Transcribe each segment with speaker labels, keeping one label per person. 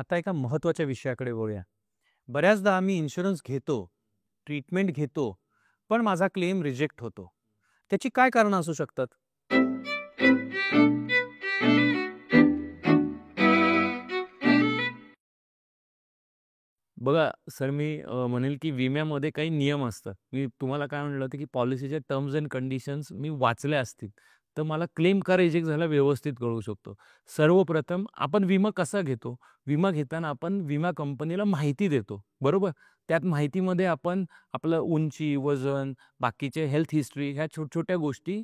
Speaker 1: आता एका महत्त्वाच्या विषयाकडे वळूया. बऱ्याचदा आम्ही इन्शुरन्स घेतो, ट्रीटमेंट घेतो, पण माझा क्लेम रिजेक्ट होतो. त्याची काय कारणं असू शकतात?
Speaker 2: बघा सर, मी म्हणेल की विम्यामध्ये काही नियम असतात. मी तुम्हाला काय म्हटलं होतं, की पॉलिसीच्या टर्म्स एंड कंडिशन्स मी वाचल्या असतील, तर मला क्लेम का रिजेक्ट झाला व्यवस्थित कळू शकतो. सर्वप्रथम आपण विमा कसा घेतो? विमा घेताना आपण विमा कंपनीला माहिती देतो, बरोबर? त्यात माहितीमध्ये आपण आपलं उंची, वजन, बाकीचे हेल्थ हिस्ट्री ह्या छोट्या-छोट्या गोष्टी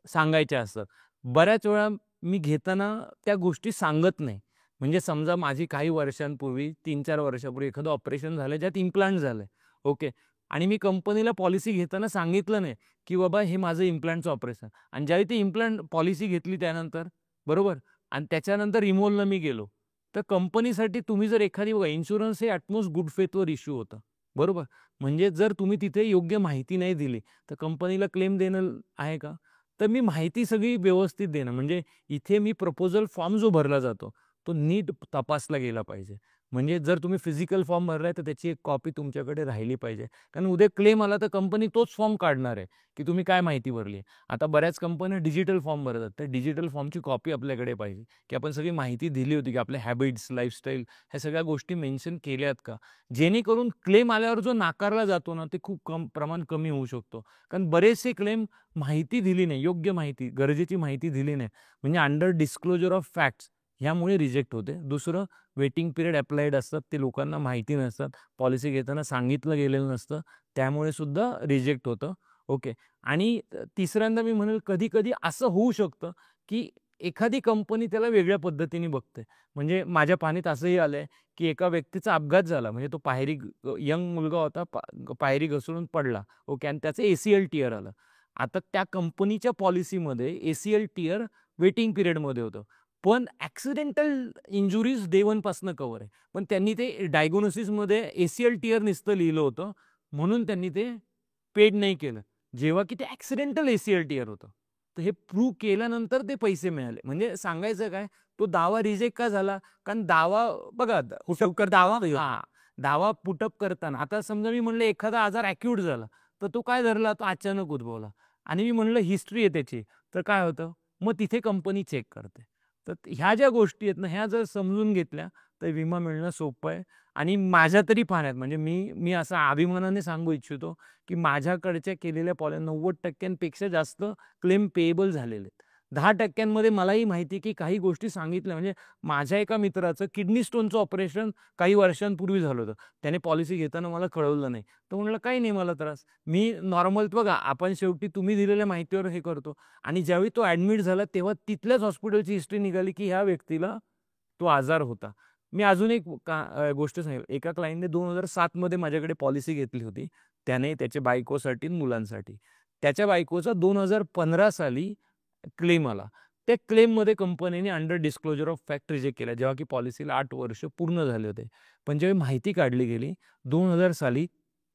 Speaker 2: सांगायच्या असतात. बऱ्याच वेळा मी घेताना त्या गोष्टी सांगत नाही. म्हणजे समजा माझी काही वर्षांपूर्वी 3-4 वर्षापूर्वी एखादं ऑपरेशन झालं ज्यात इम्प्लांट झालंय. ओके. आणि मी कंपनीला पॉलिसी घेताना सांगितलं नाही, की बाबा हे माझं इम्प्लांटचं ऑपरेशन आणि ज्यावेळी ती इम्प्लांट पॉलिसी घेतली त्यानंतर, बरोबर? आणि त्याच्यानंतर रिमूव्हलला मी गेलो. तर कंपनीसाठी तुम्ही जर एखादी बघा इन्शुरन्स हे ॲटमोस्ट गुड फेथवर इश्यू होतं. बरोबर? म्हणजे जर तुम्ही तिथे योग्य माहिती नाही दिली, तर कंपनीला क्लेम देणं आहे का? तर मी माहिती सगळी व्यवस्थित देणं म्हणजे इथे मी प्रपोजल फॉर्म जो भरला जातो, तो नीट तपासला गेला पाहिजे. म्हणजे जर तुम्ही फिजिकल फॉर्म भरलाय, तर त्याची एक कॉपी तुमच्याकडे राहिली पाहिजे. कारण उद्या क्लेम आला, तर कंपनी तोच फॉर्म काढणार आहे, की तुम्ही काय माहिती भरली आहे. आता बऱ्याच कंपन्या डिजिटल फॉर्म भरतात. तर डिजिटल फॉर्मची कॉपी आपल्याकडे पाहिजे, की आपण सगळी माहिती दिली होती, की आपल्या हॅबिट्स, लाईफस्टाईल ह्या सगळ्या गोष्टी मेन्शन केल्यात का? जेणेकरून क्लेम आल्यावर जो नाकारला जातो ना, ते खूप प्रमाण कमी होऊ शकतो. कारण बरेचसे क्लेम माहिती दिली नाही, योग्य माहिती, गरजेची माहिती दिली नाही. म्हणजे अंडर डिस्क्लोजर ऑफ फॅक्ट्स ह्यामुळे रिजेक्ट होते. दुसरं वेटिंग पिरियड अप्लाइड असतात, ते लोकांना माहिती नसतात. पॉलिसी घेताना सांगितलं गेलेलं नसतं, त्यामुळे सुद्धा रिजेक्ट होतं. ओके. आणि तिसऱ्यांदा मी म्हणेल कधी-कधी असं होऊ शकतं, की एखादी कंपनी त्याला वेगळ्या पद्धतीने बघते. म्हणजे माझ्या पाहणीत असंही आलंय, की एका व्यक्तीचा अपघात झाला. म्हणजे तो यंग मुलगा होता, पायरी घसरून पडला. ओके. आणि त्याचं ACL टियर आलं. आता त्या कंपनीच्या पॉलिसीमध्ये ACL टियर वेटिंग पिरियडमध्ये होतं. पण ॲक्सिडेंटल इंजुरीज डे 1 पासून कव्हर आहे. पण त्यांनी ते डायग्नोसिसमध्ये ACL टियर नुसतं लिहिलं होतं. म्हणून त्यांनी ते पेड नाही केलं. जेव्हा की ते ॲक्सिडेंटल ACL टियर होतं. तर हे प्रूव्ह केल्यानंतर ते पैसे मिळाले. म्हणजे सांगायचं काय, तो दावा रिजेक्ट का झाला? कारण दावा बघा
Speaker 1: कुठं कर दावा
Speaker 2: हां, दावा पुट करताना आता समजा मी म्हणलं एखादा आजार ॲक्यूट झाला, तर तो काय धरला? तो अचानक उद्भवला आणि मी म्हणलं हिस्ट्री आहे त्याची, तर काय होतं? मग तिथे कंपनी चेक करते. तर ह्या ज्या गोष्टी आहेत ना, ह्या जर समजून घेतल्या, तर विमा मिळणं सोपं आहे आणि माझ्या तरी पाहण्यात म्हणजे मी मी असं अभिमानाने सांगू इच्छितो, की माझ्याकडच्या केलेल्या 90% जास्त क्लेम पेएबल झालेले आहेत. 10% मलाही माहिती आहे, की काही गोष्टी सांगितल्या म्हणजे माझ्या एका मित्राचं किडनी स्टोनचं ऑपरेशन काही वर्षांपूर्वी झालं होतं. त्याने पॉलिसी घेताना मला कळवलं नाही. तर म्हटलं, "काही नाही मला त्रास." मी नॉर्मल बघा आपण शेवटी तुम्ही दिलेल्या माहितीवर हे करतो आणि ज्यावेळी तो ॲडमिट झाला, तेव्हा तिथल्याच हॉस्पिटलची हिस्ट्री निघाली, की ह्या व्यक्तीला तो आजार होता. मी अजून एक गोष्ट सांगेल. एका क्लायंटने 2007 मध्ये माझ्याकडे पॉलिसी घेतली होती. त्याने त्याच्या बायकोसाठी आणि मुलांसाठी. त्याच्या बायकोचा 2015 साली क्लेम आला. त्या क्लेममध्ये कंपनीने under disclosure of fact reject केला, जेव्हा की पॉलिसीला 8 वर्ष पूर्ण झाले होते. पण जेव्हा माहिती काढली गेली 2000 साली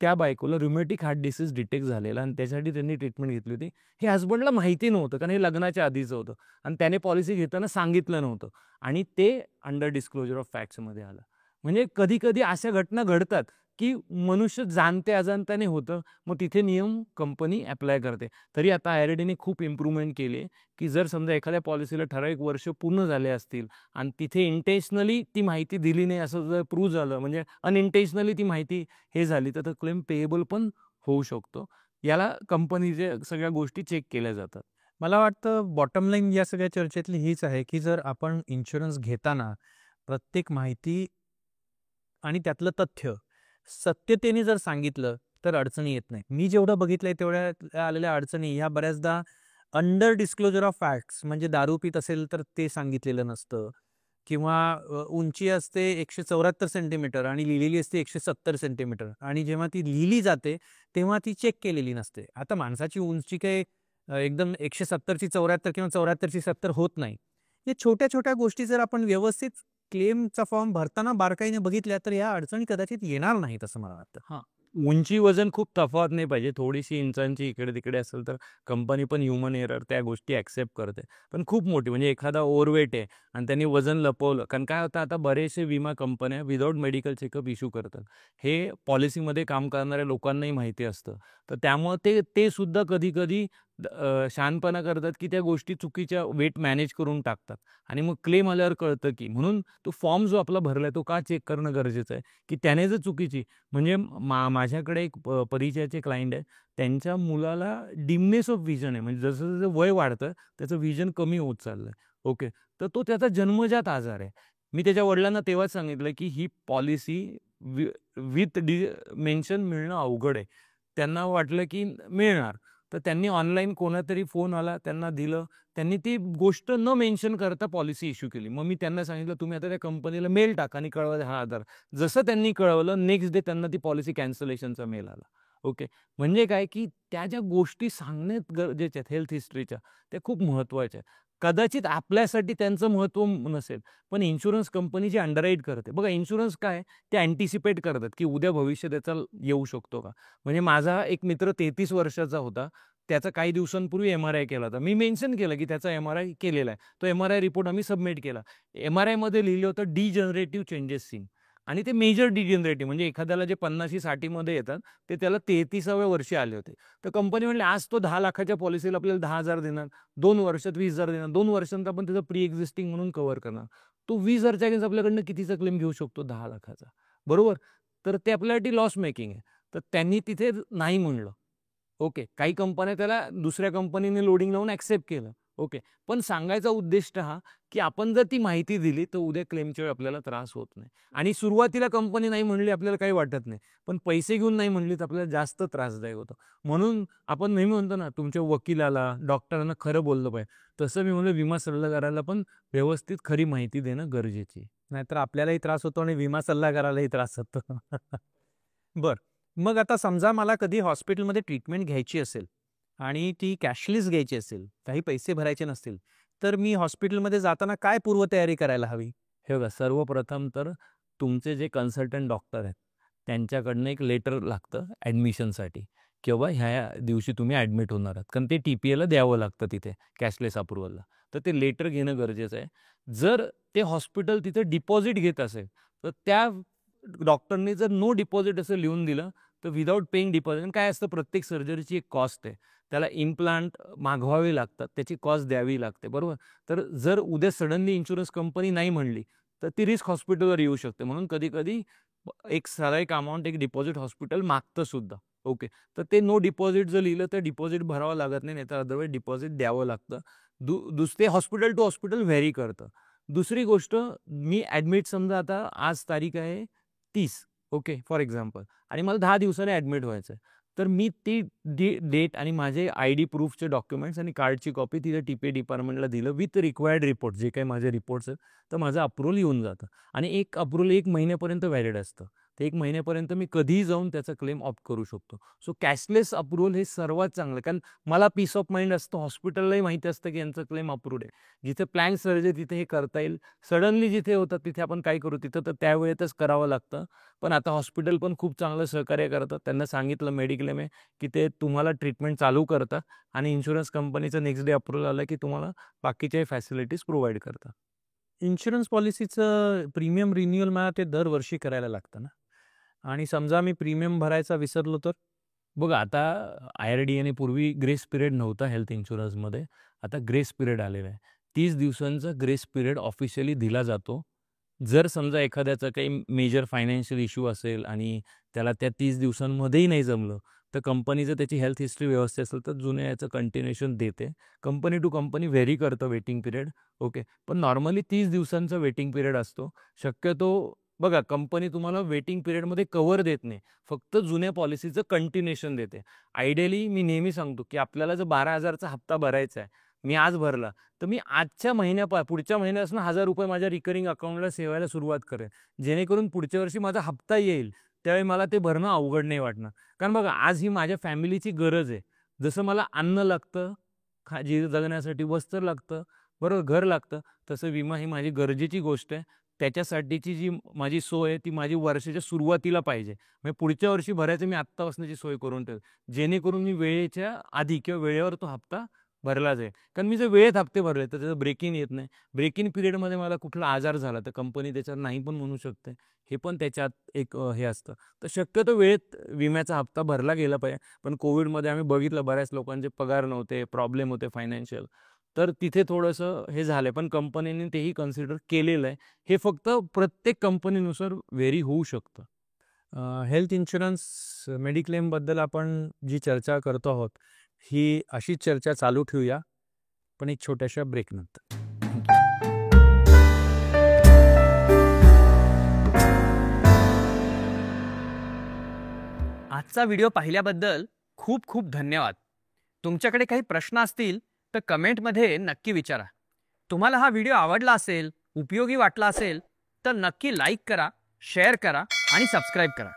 Speaker 2: त्या बायकोला रुमॅटिक हार्ट डिसीज डिटेक्ट झालेला आणि त्यासाठी त्यांनी ट्रीटमेंट घेतली होती. हे हसबंडला माहिती नव्हतं, कारण हे लग्नाच्या आधीचं होतं आणि त्याने पॉलिसी घेताना सांगितलं नव्हतं आणि ते अंडर डिस्क्लोजर ऑफ फॅक्ट्समध्ये आलं. म्हणजे कधी-कधी अशा घटना घडतात, की मनुष्य जाणते-अजाणताने होतं. मग तिथे नियम कंपनी ॲप्लाय करते. तरी आता IRDने खूप इम्प्रूव्हमेंट केली आहे, की जर समजा एखाद्या पॉलिसीला ठराविक वर्ष पूर्ण झाले असतील आणि तिथे इंटेन्शनली ती माहिती दिली नाही असं जर प्रूव्ह झालं, म्हणजे अनइंटेन्शनली ती माहिती हे झाली, तर क्लेम पेएबल पण होऊ शकतो. याला कंपनीच्या सगळ्या गोष्टी चेक केल्या जातात.
Speaker 1: मला वाटतं बॉटम लाईन या सगळ्या चर्चेतली हीच आहे, की जर आपण इन्शुरन्स घेताना प्रत्येक माहिती आणि त्यातलं तथ्य सत्यतेने जर सांगितलं, तर अडचणी येत नाही. मी जेवढं बघितलंय तेवढ्या आलेल्या अडचणी ह्या बऱ्याचदा अंडर डिस्क्लोजर ऑफ फॅक्ट्स म्हणजे दारू पीत असेल तर ते सांगितलेलं नसतं किंवा उंची असते 174 सेंटीमीटर आणि लिहिलेली असते 170 सेंटीमीटर आणि जेव्हा ती लिहिली जाते, तेव्हा ती चेक केलेली नसते. आता माणसाची उंची काही एकदम 170 ची 74 किंवा 74 ची 70 होत नाही. या छोट्या-छोट्या गोष्टी जर आपण व्यवस्थित क्लेमचा फॉर्म भरताना बारकाईने बघितल्या, तर या अडचणी कदाचित येणार नाहीत असं मला वाटतं.
Speaker 2: हां. उंची वजन खूप तफावत नाही पाहिजे. थोडीशी इंचांची इकडे-तिकडे असेल तर कंपनी पण ह्युमन एरर त्या गोष्टी ॲक्सेप्ट करते. पण खूप मोठी म्हणजे एखादा ओव्हरवेट आहे आणि त्यांनी वजन लपवलं. कारण काय होतं आता बरेचसे विमा कंपन्या विदाऊट मेडिकल चेकअप इश्यू करतात. हे पॉलिसीमध्ये काम करणाऱ्या लोकांनाही माहिती असतं. तर त्यामुळं ते ते सुद्धा कधी-कधी शहाणपणा करतात, की त्या गोष्टी चुकीच्या वेट मॅनेज करून टाकतात आणि मग क्लेम आल्यावर कळतं, की म्हणून तो फॉर्म जो आपला भरलाय तो का चेक करणं गरजेचं आहे, की त्याने जर चुकीची म्हणजे माझ्याकडे एक परिचयाचे क्लायंट आहे. त्यांच्या मुलाला डिमनेस ऑफ व्हिजन आहे. म्हणजे जसं-जसं वय वाढतं, त्याचं व्हिजन कमी होत चाललंय. ओके. तर तो त्याचा जन्मजात आजार आहे. मी त्याच्या वडिलांना तेव्हाच सांगितलं, की ही पॉलिसी विथ मेन्शन मिळणं अवघड आहे. त्यांना वाटलं, की मिळणार. तर त्यांनी ऑनलाईन कोणातरी फोन आला, त्यांना दिलं. त्यांनी ती गोष्ट न मेन्शन करता पॉलिसी इश्यू केली. मग मी त्यांना सांगितलं, "तुम्ही आता त्या कंपनीला मेल टाका आणि कळवा हा आधार." जसं त्यांनी कळवलं नेक्स्ट डे त्यांना ती पॉलिसी कॅन्सलेशनचा मेल आला. ओके. म्हणजे काय, की त्या ज्या गोष्टी सांगण्यात गरजेच्या आहेत हेल्थ हिस्ट्रीच्या, त्या खूप महत्त्वाच्या आहेत. कदाचित आपल्यासाठी त्यांचं महत्त्व नसेल, पण इन्शुरन्स कंपनी जी अंडरराईट करते. बघा इन्शुरन्स काय ते अँटिसिपेट करतात, की उद्या भविष्य त्याचा येऊ शकतो का? म्हणजे माझा एक मित्र 33 वर्षाचा होता. त्याचा काही दिवसांपूर्वी एम-आर-आय केला होता. मी मेन्शन केलं, की त्याचा एम-आर-आय केलेला आहे. तो एम-आर-आय रिपोर्ट आम्ही सबमिट केला. एम-आर-आयमध्ये लिहिलं होतं डिजनरेटिव्ह चेंजेस सीन आणि ते मेजर डिजनरेटिव्ह म्हणजे एखाद्याला जे 50-60 मध्ये येतात, ते त्याला 33व्या वर्षी आले होते. तर कंपनी म्हणली, "आज तो 10,00,000च्या पॉलिसीला आपल्याला 10,000 देणार, 2 वर्षात 20,000 देणार, 2 वर्षांत आपण त्याचं प्री एक्झिस्टिंग म्हणून कव्हर करणार." तो 20,000च्या अगेन्स्ट आपल्याकडनं कितीचा क्लेम घेऊ शकतो? 10,00,000चा. बरोबर? तर ते आपल्यासाठी लॉस मेकिंग आहे. तर त्यांनी तिथे नाही म्हणलं. ओके. काही कंपन्या त्याला दुसऱ्या कंपनीने लोडिंग लावून ॲक्सेप्ट केलं. ओके. पण सांगायचा उद्दिष्ट हा, की आपण जर ती माहिती दिली, तर उद्या क्लेमच्या वेळी आपल्याला त्रास होत नाही. आणि सुरुवातीला कंपनी नाही म्हणली आपल्याला काही वाटत नाही. पण पैसे घेऊन नाही म्हणली तर आपल्याला जास्त त्रासदायक होतं. म्हणून आपण नेहमी म्हणतो ना, तुमच्या वकिलाला, डॉक्टरांना खरं बोललं पाहिजे. तसं मी म्हणलं विमा सल्लागाराला पण व्यवस्थित खरी माहिती देणं गरजेची आहे.
Speaker 1: नाहीतर आपल्यालाही त्रास होतो आणि विमा सल्लागारालाही त्रास होतो. बरं. मग आता समजा मला कधी हॉस्पिटलमध्ये ट्रीटमेंट घ्यायची असेल आणि ती कॅशलेस घ्यायची असेल, काही पैसे भरायचे नसतील, तर मी हॉस्पिटलमध्ये जाताना काय पूर्वतयारी करायला हवी?
Speaker 2: हे बघा, सर्वप्रथम तर तुमचे जे कन्सल्टंट डॉक्टर आहेत, त्यांच्याकडनं एक लेटर लागतं ॲडमिशनसाठी किंवा ह्या दिवशी तुम्ही ॲडमिट होणार आहात. कारण ते टी-पी-एला द्यावं लागतं तिथे कॅशलेस अप्रूव्हलला. तर ते लेटर घेणं गरजेचं आहे. जर ते हॉस्पिटल तिथे डिपॉझिट घेत असेल, तर त्या डॉक्टरनी जर नो डिपॉझिट असं लिहून दिलं, तर विदाऊट पेइंग डिपॉझिट काय असतं प्रत्येक सर्जरीची एक कॉस्ट आहे. त्याला इम्प्लांट मागवावे लागतात, त्याची कॉस्ट द्यावी लागते, बरोबर? तर जर उद्या सडनली इन्शुरन्स कंपनी नाही म्हणली, तर ती रिस्क हॉस्पिटलवर येऊ शकते. म्हणून कधी-कधी एक ठराविक अमाउंट एक डिपॉझिट हॉस्पिटल मागतं सुद्धा. ओके. तर ते नो डिपॉझिट जर लिहिलं तर डिपॉझिट भरावं लागत नाही, नाहीतर अदरवाईज डिपॉझिट द्यावं लागतं. दुसरे हॉस्पिटल टू हॉस्पिटल व्हेरी करतं. दुसरी गोष्ट मी ॲडमिट समजा आता आज तारीख आहे 30 ओके फॉर एक्झाम्पल आणि मला 10 दिवसांनी ॲडमिट व्हायचं आहे. तर मी ती डेट आणि माझे आय-डी प्रूफचे डॉक्युमेंट्स आणि कार्डची कॉपी तिथे टी-पी डिपार्टमेंटला दिलं विथ रिक्वायर्ड रिपोर्ट जे काही माझे रिपोर्ट्स आहेत, तर माझं अप्रूव्हल येऊन जातं आणि एक अप्रूव्हल 1 महिन्यापर्यंत व्हॅलिड असतं. तर 1 महिन्यापर्यंत मी कधीही जाऊन त्याचा क्लेम ऑप्ट करू शकतो. सो कॅशलेस अप्रूव्हल हे सर्वात चांगलं कारण मला पीस ऑफ माइंड असतं, हॉस्पिटललाही माहिती असतं की यांचं क्लेम अप्रूव्हड आहे. जिथे प्लॅन सर्जरी तिथे हे करता येईल. सडनली जिथे होतात तिथे आपण काय करू तिथं तर त्यावेळेतच करावं लागतं. पण आता हॉस्पिटल पण खूप चांगलं सहकार्य करतात. त्यांना सांगितलं मेडिक्लेम आहे, की ते तुम्हाला ट्रीटमेंट चालू करतात आणि इन्शुरन्स कंपनीचं नेक्स्ट डे अप्रूव्हल आलं, की तुम्हाला बाकीच्याही फॅसिलिटीज प्रोव्हाईड करतात.
Speaker 1: इन्शुरन्स पॉलिसीचं प्रीमियम रिन्युअल मला ते दरवर्षी करायला लागतं ना आणि समजा मी प्रीमियम भरायचा विसरलो तर?
Speaker 2: बघा आता आय-आर-डी-एने पूर्वी ग्रेस पिरियड नव्हता हेल्थ इन्शुरन्समध्ये. आता ग्रेस पिरियड आलेला आहे. 30 दिवसांचा ग्रेस पिरियड ऑफिशियली दिला जातो. जर समजा एखाद्याचा काही मेजर फायनान्शियल इश्यू असेल आणि त्याला त्या 30 दिवसांमध्येही नाही जमलं, तर कंपनी जर त्याची हेल्थ हिस्ट्री व्यवस्थित असेल, तर जुन्या याचं कंटिन्युएशन देते. कंपनी टू कंपनी व्हेरी करतं वेटिंग पिरियड. ओके. पण नॉर्मली 30 दिवसांचा वेटिंग पिरियड असतो. शक्यतो बघा कंपनी तुम्हाला वेटिंग पिरियडमध्ये कव्हर देत नाही. फक्त जुन्या पॉलिसीचं कंटिन्युएशन देते. आयडियली मी नेहमी सांगतो, की आपल्याला जर 12,000चा हप्ता भरायचा आहे, मी आज भरला, तर मी आजच्या पुढच्या महिन्यापासून ₹1000 माझ्या रिकरिंग अकाउंटला ठेवायला सुरुवात करेन. जेणेकरून पुढच्या वर्षी माझा हप्ता येईल, त्यावेळी मला ते भरणं अवघड नाही वाटणार. कारण बघा आज ही माझ्या फॅमिलीची गरज आहे. जसं मला अन्न लागतं, जगण्यासाठी वस्त्र लागतं, बरोबर, घर लागतं, तसं विमा ही माझी गरजेची गोष्ट आहे. त्याच्यासाठीची जी माझी सोय आहे ती माझी वर्षाच्या सुरुवातीला पाहिजे. म्हणजे पुढच्या वर्षी भरायचं मी आत्तापासूनची सोय करून ठेवेल. जेणेकरून मी वेळेच्या आधी किंवा वेळेवर तो हप्ता भरला जाईल. कारण मी जर वेळेत हप्ते भरले तर त्याचं ब्रेक इन येत नाही. ब्रेक इन पिरियडमध्ये मला कुठला आजार झाला तर कंपनी त्याच्यात नाही पण म्हणू शकते. हे पण त्याच्यात एक हे असतं. तर शक्यतो वेळेत विम्याचा हप्ता भरला गेला पाहिजे. पण कोविडमध्ये आम्ही बघितलं बऱ्याच लोकांचे पगार नव्हते, प्रॉब्लेम होते फायनान्शियल. तर तिथे थोडंसं हे झालंय. पण कंपनीने तेही कन्सिडर केलेलं आहे. हे फक्त प्रत्येक कंपनीनुसार व्हेरी होऊ शकतं.
Speaker 1: हेल्थ इन्शुरन्स मेडिक्लेमबद्दल आपण जी चर्चा करतो आहोत ही अशीच चर्चा चालू ठेवूया, पण एक छोट्याशा ब्रेकनंतर.
Speaker 3: आजचा व्हिडिओ पाहिल्याबद्दल खूप खूप धन्यवाद. तुमच्याकडे काही प्रश्न असतील तर कमेंटमध्ये नक्की विचारा. तुम्हाला हा व्हिडिओ आवडला असेल, उपयोगी वाटला असेल तर नक्की लाईक करा, शेअर करा आणि सबस्क्राईब करा.